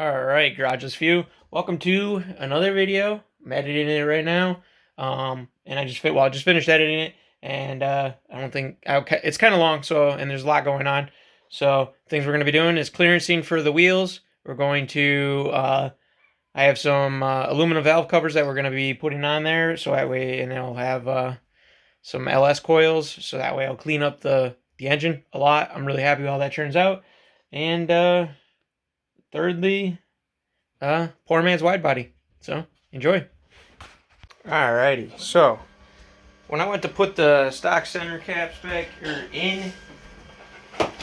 Alright, Garageless Few. Welcome to another video. I'm editing it right now. And I just finished editing it, and I don't think it's kind of long, and there's a lot going on. So things we're going to be doing is clearancing for the wheels. We're going to I have some aluminum valve covers that we're going to be putting on there, so that way, and it'll have some LS coils, so that way I'll clean up the engine a lot. I'm really happy with how that turns out. And thirdly, poor man's wide body. So enjoy. Alrighty, so when I went to put the stock center caps back in,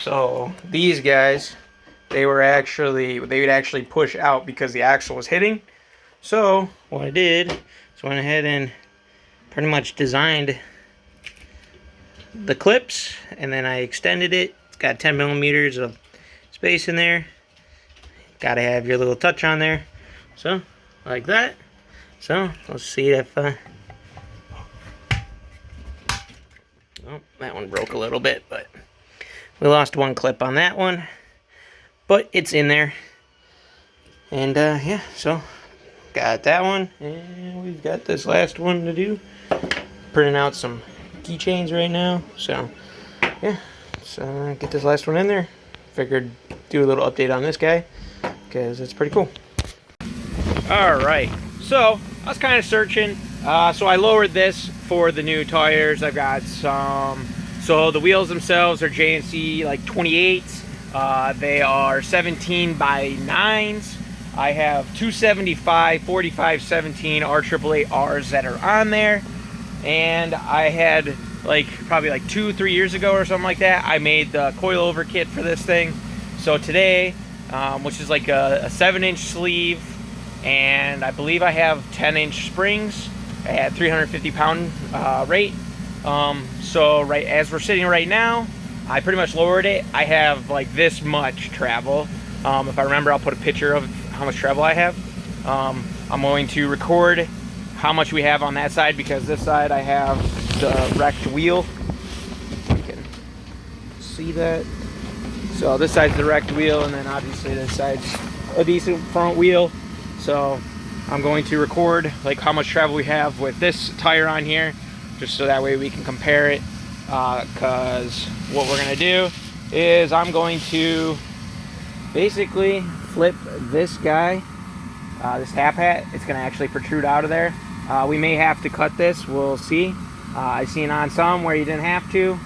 so these guys, they would actually push out because the axle was hitting. So what I did is went ahead and pretty much designed the clips, and then I extended it. It's got 10 millimeters of space in there. Gotta have your little touch on there, so like that. So let's see if oh, that one broke a little bit, but we lost one clip on that one, but it's in there. And yeah, so got that one, and we've got this last one to do. Printing out some keychains right now, so yeah, so get this last one in there. Figured do a little update on this guy because it's pretty cool. Alright, so I was kind of searching, so I lowered this for the new tires. I've got some, so the wheels themselves are JNC like 28s. They are 17 by 9s. I have 275 45 17 R888Rs that are on there, and I had probably 2-3 years ago or something like that, I made the coilover kit for this thing. So today, which is like a 7-inch sleeve, and I believe I have 10-inch springs at 350-pound rate. So right as we're sitting right now, I pretty much lowered it. I have like this much travel. If I remember, I'll put a picture of how much travel I have. I'm going to record how much we have on that side, because this side I have the wrecked wheel. You can see that. So this side's the wrecked wheel, and then obviously this side's a decent front wheel. So I'm going to record how much travel we have with this tire on here, just so that way we can compare it. Because what we're gonna do is I'm going to basically flip this guy, this tap hat. It's gonna actually protrude out of there. We may have to cut this, we'll see. I've seen on some where you didn't have to,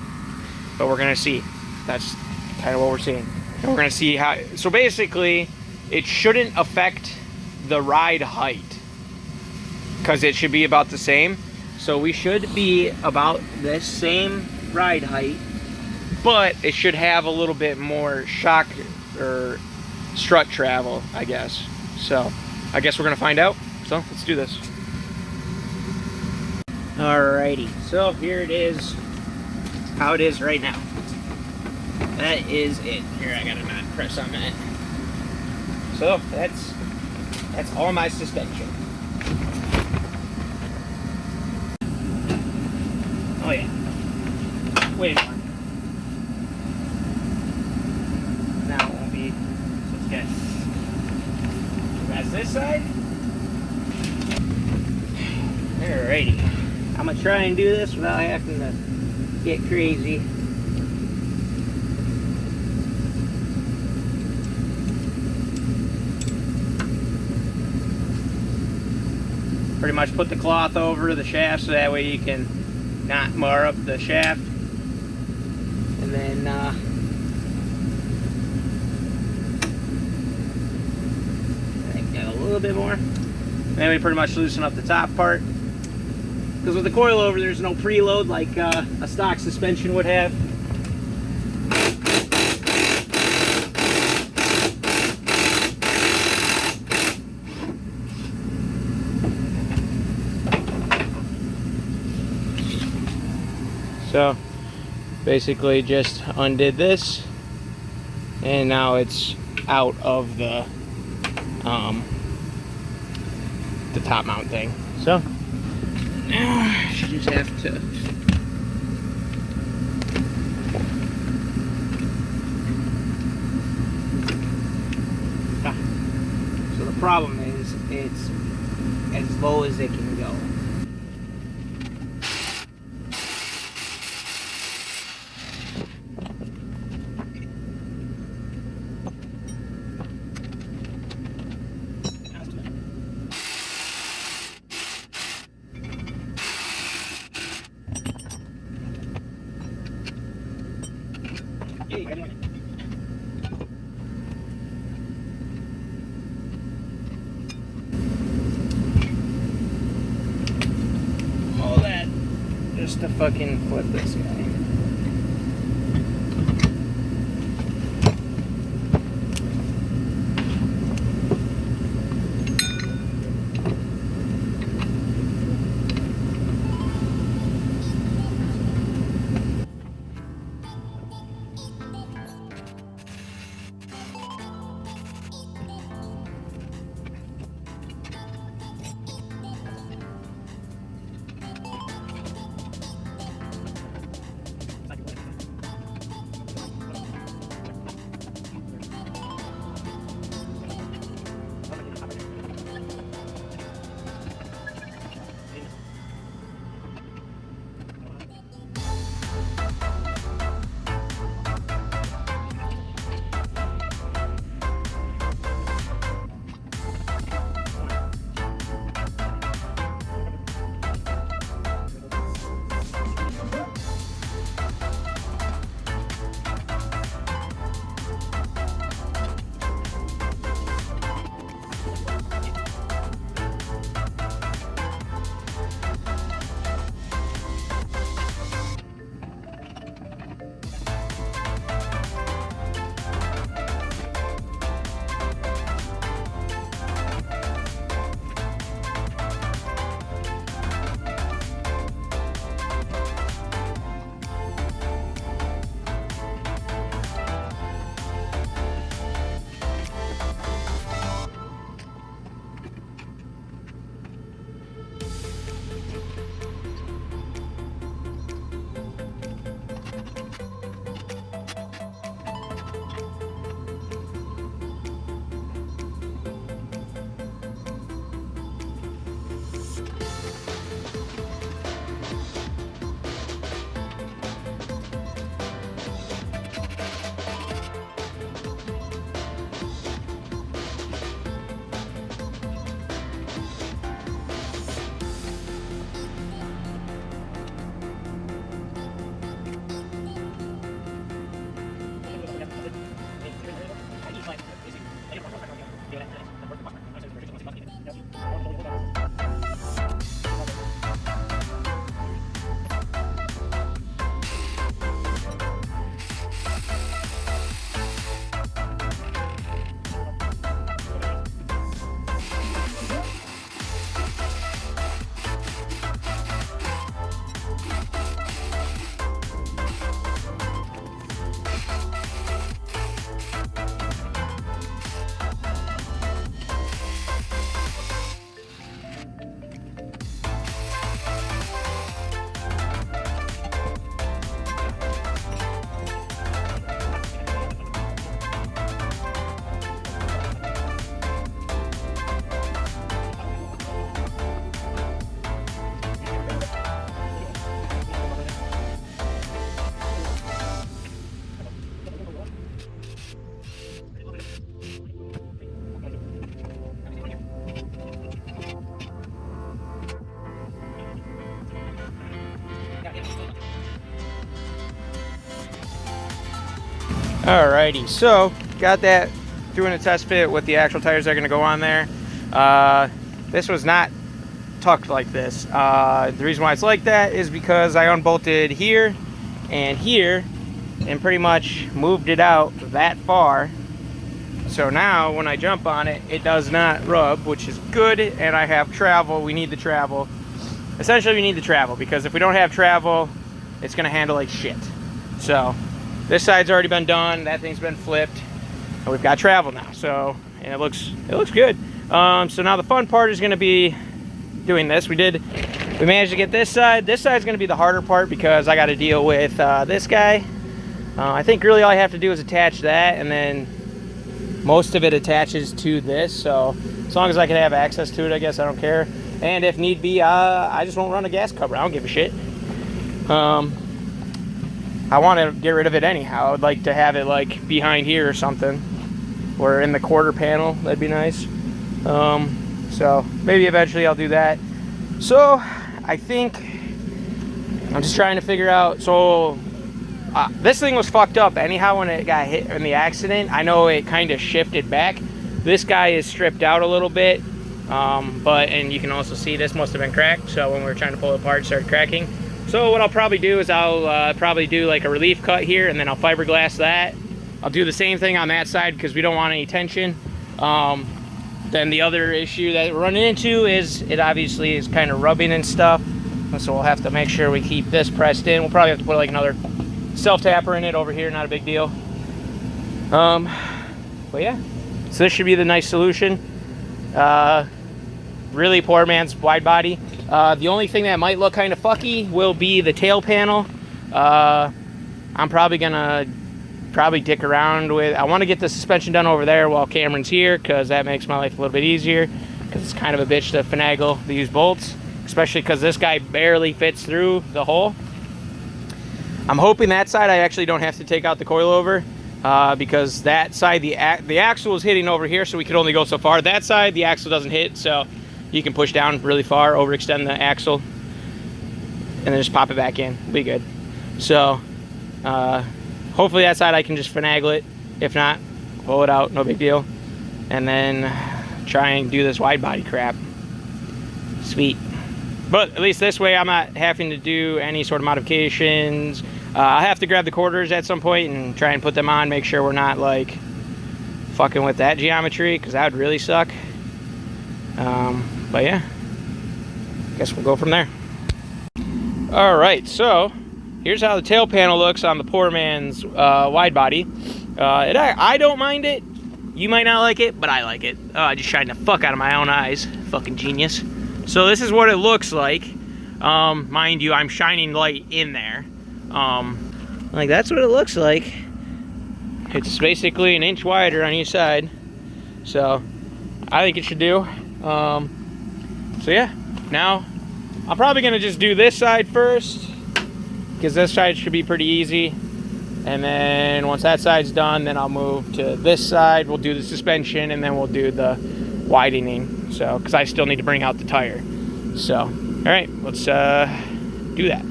but we're gonna see. That's kind of what we're seeing. And we're gonna see how, so basically it shouldn't affect the ride height, because it should be about the same. So we should be about this same ride height, but it should have a little bit more shock or strut travel, I guess. So I guess we're gonna find out. So let's do this. Alrighty, so here it is, how it is right now. That is it. Here, I gotta not press on that. So that's all my suspension. Oh yeah, way more. Now it won't be. So let's get. That's this side. Alrighty. I'm gonna try and do this without having to get crazy. Pretty much put the cloth over the shaft so that way you can not mar up the shaft. And then I think got a little bit more. And then we pretty much loosen up the top part. Because with the coilover, there's no preload like a stock suspension would have. So basically just undid this, and now it's out of the top mount thing. So now I should just have to Problem is, it's as low as it can go. All that just to fucking flip this guy. Alrighty, so got that doing a test fit with the actual tires that are going to go on there. This was not tucked like this. The reason why it's like that is because I unbolted here and pretty much moved it out that far. So now when I jump on it, it does not rub, which is good, and I have travel. We need the travel. Essentially, we need the travel because if we don't have travel, it's going to handle like shit. So this side's already been done. That thing's been flipped. And we've got travel now. So, and it looks good. So now the fun part is going to be doing this. We managed to get this side. This side's going to be the harder part because I got to deal with this guy. I think really all I have to do is attach that and then most of it attaches to this, so as long as I can have access to it, I guess I don't care. And if need be, I just won't run a gas cover. I don't give a shit. I want to get rid of it anyhow. I'd like to have it like behind here or something, or in the quarter panel. That'd be nice. So maybe eventually I'll do that. So I think I'm just trying to figure out. So this thing was fucked up anyhow when it got hit in the accident. I know it kind of shifted back. This guy is stripped out a little bit, and you can also see this must have been cracked. So when we were trying to pull it apart, it started cracking. So what I'll probably do is I'll probably do like a relief cut here, and then I'll fiberglass that. I'll do the same thing on that side because we don't want any tension. Then the other issue that we're running into is it obviously is kind of rubbing and stuff. So we'll have to make sure we keep this pressed in. We'll probably have to put like another self-tapper in it over here, not a big deal. But yeah, so this should be the nice solution. Really poor man's wide body. The only thing that might look kind of fucky will be the tail panel. I'm probably gonna dick around with, I want to get the suspension done over there while Cameron's here, because that makes my life a little bit easier, because it's kind of a bitch to finagle these bolts, especially because this guy barely fits through the hole. I'm hoping that side I actually don't have to take out the coilover, because that side the axle is hitting over here, so we could only go so far. That side the axle doesn't hit, so you can push down really far, overextend the axle, and then just pop it back in. It'll be good. So hopefully that side I can just finagle it. If not, pull it out, no big deal. And then try and do this wide body crap. Sweet. But at least this way I'm not having to do any sort of modifications. I'll have to grab the quarters at some point and try and put them on, make sure we're not like fucking with that geometry, because that would really suck. But yeah, guess we'll go from there. All right, so here's how the tail panel looks on the poor man's wide body. I don't mind it. You might not like it, but I like it. I just shined the fuck out of my own eyes. Fucking genius. So this is what it looks like. Mind you, I'm shining light in there. Like that's what it looks like. It's basically an inch wider on each side. So I think it should do. So yeah, now I'm probably gonna just do this side first, because this side should be pretty easy. And then once that side's done, then I'll move to this side. We'll do the suspension, and then we'll do the widening. So, because I still need to bring out the tire. So, all right, let's do that.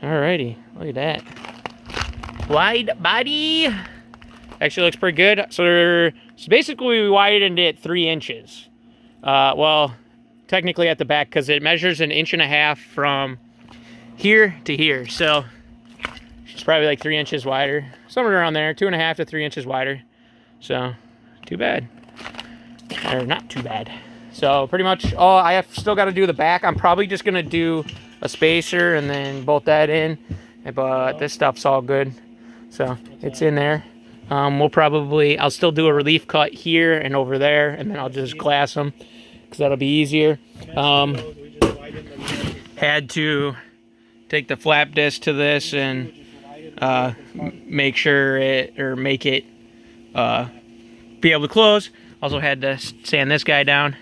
Alrighty, look at that. Wide body. Actually looks pretty good. So basically we widened it 3 inches. Well, technically at the back, because it measures 1.5 inches from here to here. So it's probably like 3 inches wider, somewhere around there, 2.5 to 3 inches wider. So too bad, or not too bad. So pretty much all I have still got to do the back. I'm probably just gonna do a spacer and then bolt that in, but this stuff's all good, so it's in there. I'll still do a relief cut here and over there, and then I'll just glass them, because that'll be easier. Had to take the flap disc to this and make it be able to close. Also had to sand this guy down,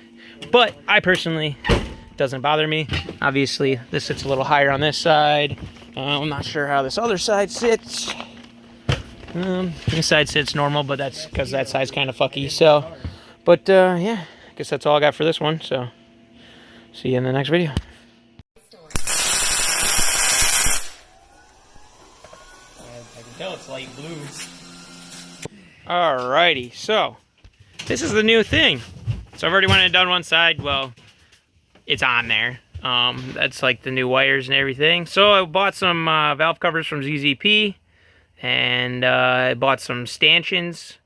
but I personally, doesn't bother me. Obviously this sits a little higher on this side. I'm not sure how this other side sits. This side sits normal, but that's because that side's kind of fucky. So, but yeah, I guess that's all I got for this one. So see you in the next video. I can tell it's light blue. Alrighty, so this is the new thing. So I've already went and done one side. Well, it's on there. That's like the new wires and everything. So I bought some valve covers from ZZP, and I bought some stanchions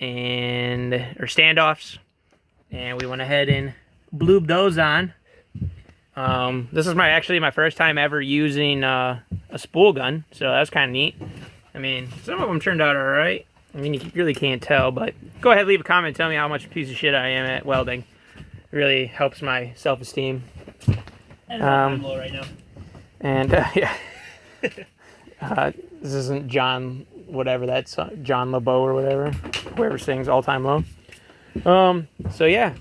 or standoffs, and we went ahead and blued those on. This is actually my first time ever using a spool gun, so that's kind of neat. I mean, some of them turned out all right. I mean, you really can't tell, but go ahead, leave a comment, and tell me how much piece of shit I am at welding. It really helps my self-esteem. And I'm low right now. And yeah, this isn't John whatever that's John LeBeau or whatever, whoever sings All Time Low. So yeah,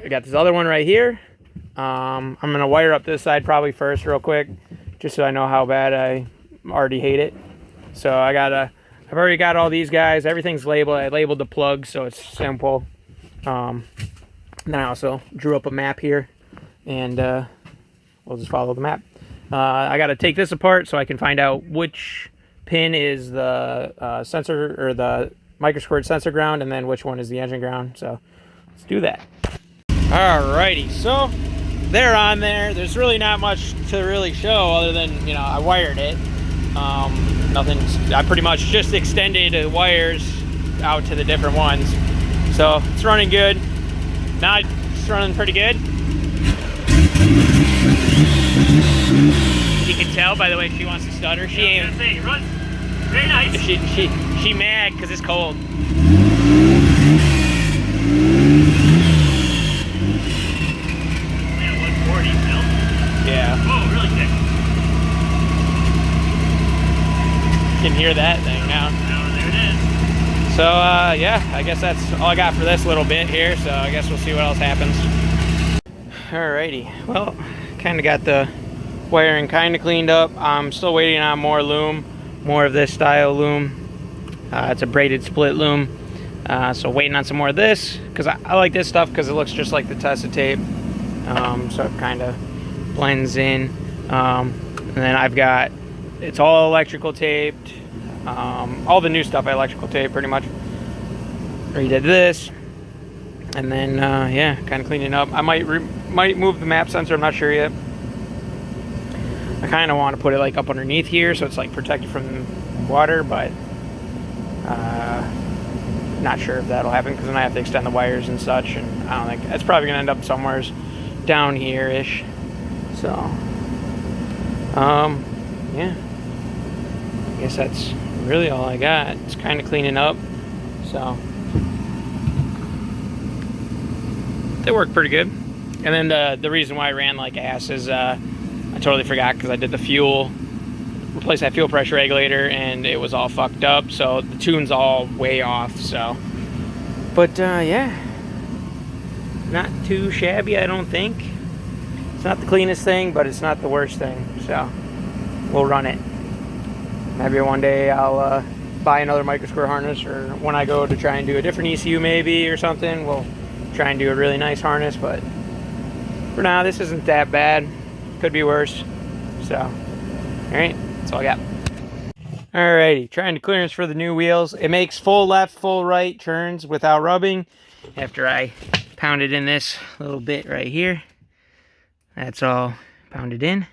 I got this other one right here. I'm gonna wire up this side probably first real quick, just so I know how bad I already hate it. So I've already got all these guys. Everything's labeled. I labeled the plugs, so it's simple. Then I also drew up a map here, and we'll just follow the map. I got to take this apart so I can find out which pin is the sensor or the microsquirt sensor ground, and then which one is the engine ground. So let's do that. Alrighty, so they're on there. There's really not much to really show other than, you know, I wired it. I pretty much just extended the wires out to the different ones. So it's running good. Now it's running pretty good. You can tell by the way she wants to stutter. She ain't. It runs very nice. She mad because it's cold. Man, 140 still. Yeah. Whoa, really thick. You can hear that thing now. Oh, there it is. So yeah, I guess that's all I got for this little bit here. So I guess we'll see what else happens. Alrighty. Well, kind of got the wiring kind of cleaned up. I'm still waiting on more loom, more of this style loom. It's a braided split loom. So waiting on some more of this, because I like this stuff because it looks just like the Tessa tape. So it kind of blends in. And then I've got, it's all electrical taped. All the new stuff I electrical tape pretty much. Redid this. And then, yeah, kind of cleaning up. I might move the map sensor, I'm not sure yet. I kind of want to put it like up underneath here so it's like protected from water, but not sure if that'll happen because then I have to extend the wires and such, and I don't think it's probably gonna end up somewhere down here ish. So yeah, I guess that's really all I got. It's kind of cleaning up, so they work pretty good. And then the reason why I ran like ass is I totally forgot because I did the fuel, replaced that fuel pressure regulator, and it was all fucked up, so the tune's all way off. So, but yeah, not too shabby, I don't think. It's not the cleanest thing, but it's not the worst thing, so we'll run it. Maybe one day I'll buy another microsquirt harness, or when I go to try and do a different ECU maybe or something, we'll try and do a really nice harness. But for now, this isn't that bad. Could be worse. So, alright, that's all I got. Alrighty, trying to clearance for the new wheels. It makes full left, full right turns without rubbing. After I pounded in this little bit right here. That's all pounded in.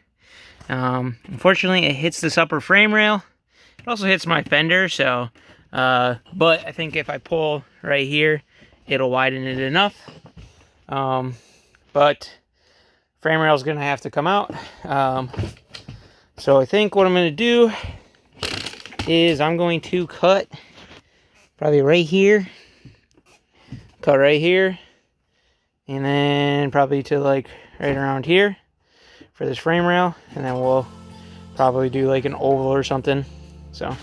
Unfortunately, it hits this upper frame rail. It also hits my fender, so, but I think if I pull right here, it'll widen it enough. But frame rail is going to have to come out. So I think what I'm going to do is I'm going to cut probably right here. Cut right here. And then probably to like right around here for this frame rail. And then we'll probably do like an oval or something. So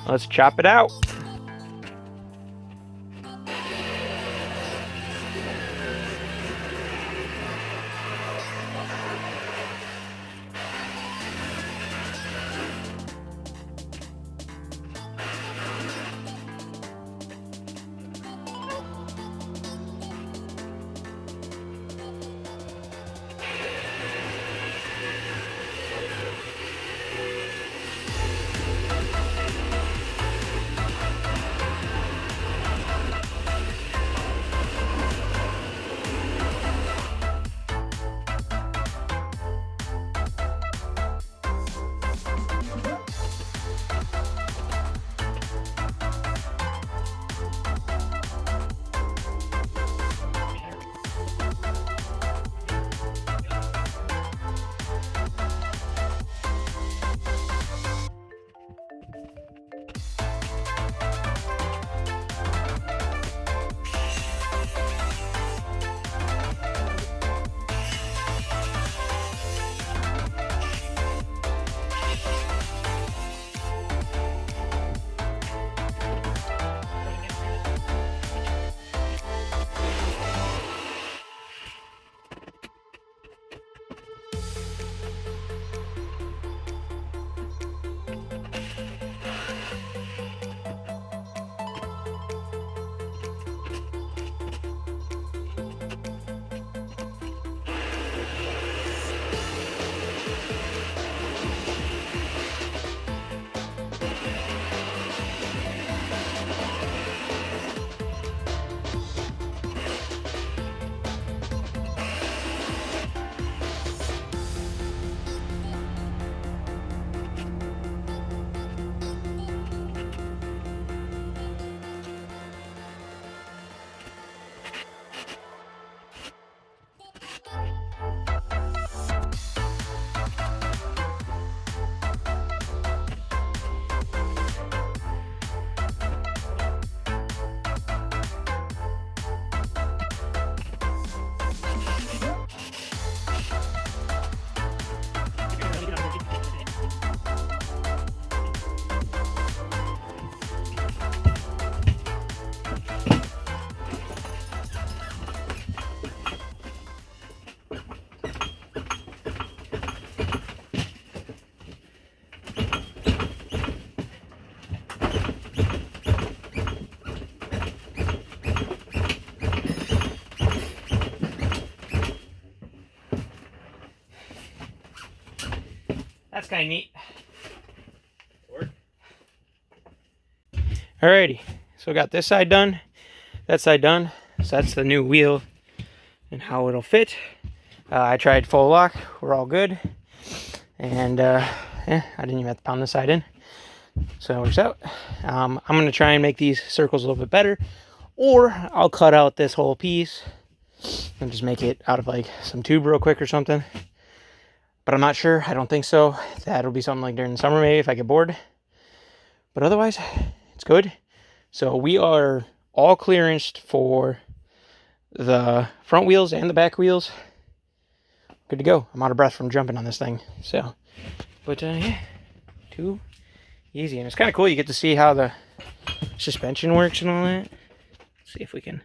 let's chop it out. that's kind of neat. Alrighty, so got this side done, that side done. So that's the new wheel and how it'll fit. I tried full lock, we're all good. And yeah, I didn't even have to pound this side in. So it works out. I'm going to try and make these circles a little bit better. Or I'll cut out this whole piece and just make it out of like some tube real quick or something. But I'm not sure. I don't think so. That'll be something like during the summer maybe if I get bored. But otherwise, it's good. So we are all clearanced for the front wheels and the back wheels. Good to go. I'm out of breath from jumping on this thing. So, but yeah, too easy. And it's kind of cool. You get to see how the suspension works and all that. Let's see if we can.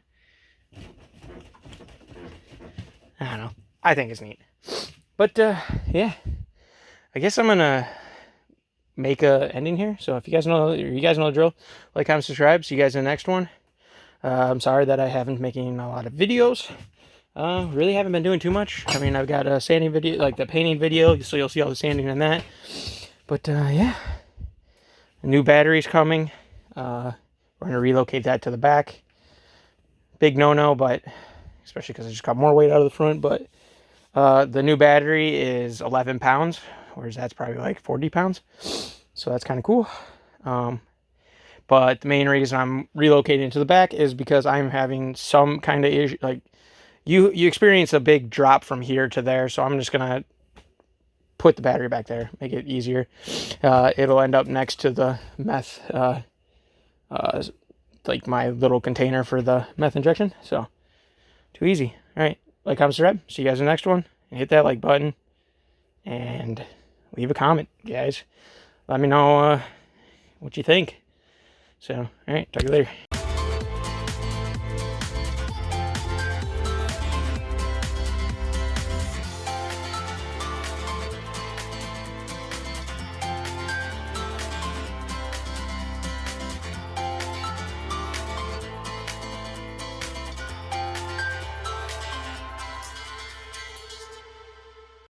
I don't know. I think it's neat. But yeah, I guess I'm gonna make a ending here. So if you guys know the drill, like, comment, subscribe. See you guys in the next one. I'm sorry that I haven't making a lot of videos. Really haven't been doing too much. I mean, I've got a sanding video, like the painting video, so you'll see all the sanding in that. But yeah, a new battery's coming. We're gonna relocate that to the back. Big no-no, but especially because I just got more weight out of the front. But the new battery is 11 pounds, whereas that's probably like 40 pounds. So that's kind of cool. But the main reason I'm relocating to the back is because I'm having some kind of issue. Like you experience a big drop from here to there. So I'm just going to put the battery back there, make it easier. It'll end up next to the meth, like my little container for the meth injection. So too easy. All right. Like, comment, subscribe. See you guys in the next one. And hit that like button. And leave a comment, guys. Let me know what you think. So, all right. Talk to you later.